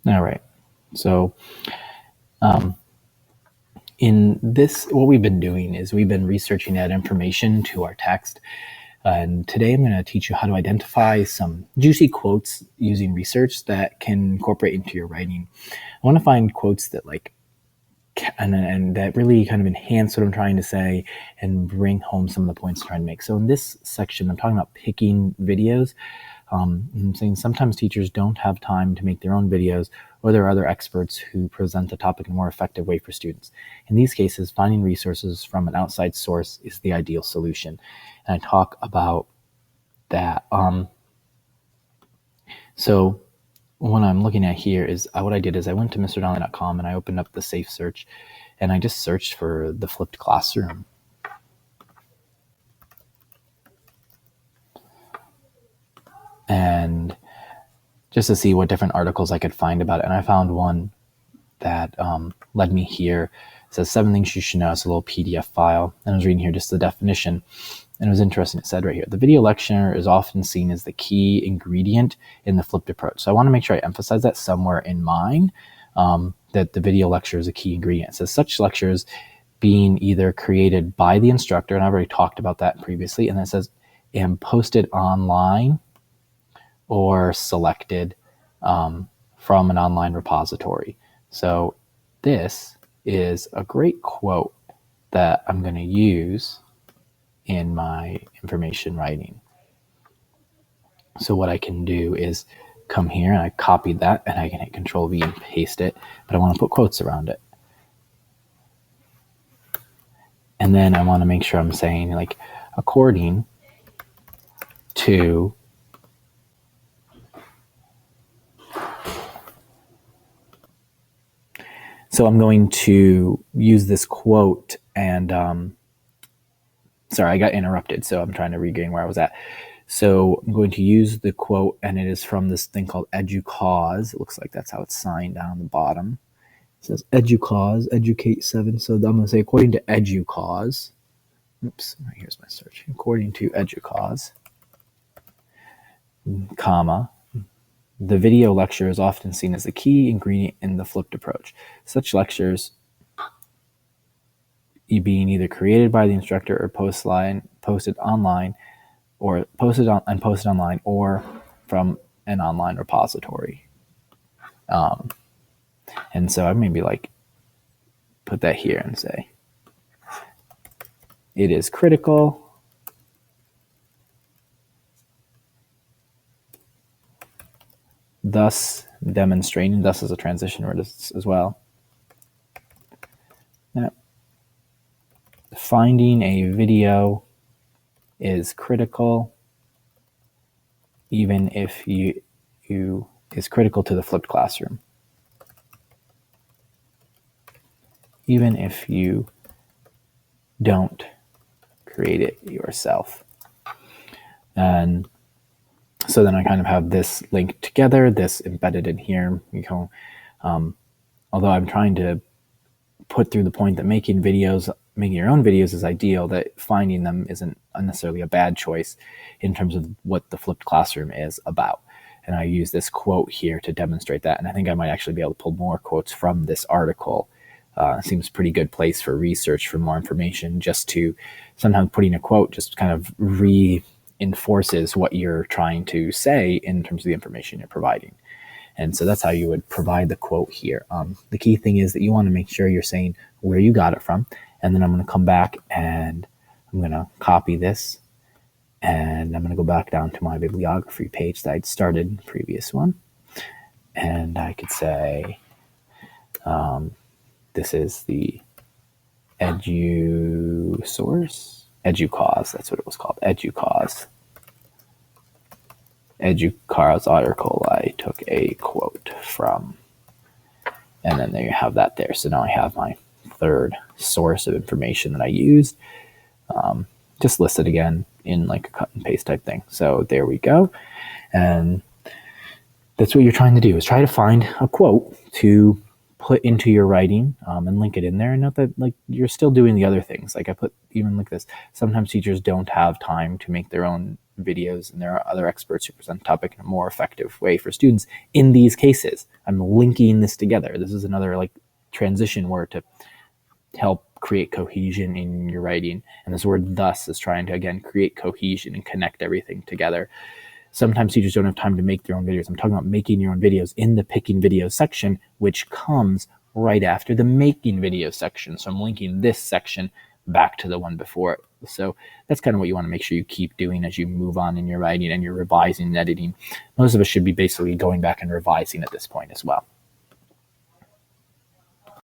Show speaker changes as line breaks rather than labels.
All right. So in this, what we've been doing is we've been researching that information to our text. And today I'm going to teach you how to identify some juicy quotes using research that can incorporate into your writing. I want to find quotes that and that really kind of enhance what I'm trying to say and bring home some of the points I'm trying to make. So in this section, I'm talking about picking videos. I'm saying sometimes teachers don't have time to make their own videos, or there are other experts who present the topic in a more effective way for students. In these cases, finding resources from an outside source is the ideal solution. And I talk about that. So what I'm looking at here is what I did is I went to mrdonnelly.com and I opened up the safe search and I just searched for the flipped classroom. And just to see what different articles I could find about it. And I found one that led me here. It says 7 things you should know. It's a little PDF file. And I was reading here just the definition. And it was interesting. It said right here, the video lecture is often seen as the key ingredient in the flipped approach. So I want to make sure I emphasize that somewhere in mine, that the video lecture is a key ingredient. It says such lectures being either created by the instructor, and I've already talked about that previously, and then it says, and posted online or selected from an online repository. So this is a great quote that I'm going to use in my information writing. So what I can do is come here and I copied that and I can hit Control V and paste it, but I want to put quotes around it. And then I want to make sure I'm saying like according to so I'm going to use this quote and sorry, I got interrupted, so I'm trying to regain where I was at. So I'm going to use the quote, and it is from this thing called EduCause. It looks like that's how it's signed down the bottom. It says EduCause, Educate 7. So I'm going to say, according to EduCause, oops, here's my search. According to EduCause, comma, the video lecture is often seen as the key ingredient in the flipped approach. Such lectures being either created by the instructor or posted online or posted online or from an online repository. And so I maybe like put that here and say, it is critical thus demonstrating, thus is a transition word as well. Now, finding a video is critical, even if you is critical to the flipped classroom. Even if you don't create it yourself. And so then I kind of have this linked together, this embedded in here. Although I'm trying to put through the point that making your own videos is ideal, that finding them isn't necessarily a bad choice in terms of what the flipped classroom is about. And I use this quote here to demonstrate that. And I think I might actually be able to pull more quotes from this article. Seems pretty good place for research, for more information, just to sometimes putting a quote just kind of reinforces what you're trying to say in terms of the information you're providing. And so that's how you would provide the quote here. The key thing is that you want to make sure you're saying where you got it from. And then I'm going to come back and I'm going to copy this. And I'm going to go back down to my bibliography page that I'd started in the previous one. And I could say, this is the EduCause, that's what it was called, EduCause. EduCause article I took a quote from. And then there you have that there. So now I have my third source of information that I used. Just listed again in like a cut and paste type thing. So there we go. And that's what you're trying to do, is try to find a quote to put into your writing and link it in there. And note that like you're still doing the other things. Like I put even like this, sometimes teachers don't have time to make their own videos, and there are other experts who present the topic in a more effective way for students in these cases. I'm linking this together. This is another like transition word to help create cohesion in your writing. And this word thus is trying to, again, create cohesion and connect everything together. Sometimes teachers don't have time to make their own videos. I'm talking about making your own videos in the picking videos section, which comes right after the making video section. So I'm linking this section back to the one before it. So that's kind of what you want to make sure you keep doing as you move on in your writing and you're revising and editing. Most of us should be basically going back and revising at this point as well.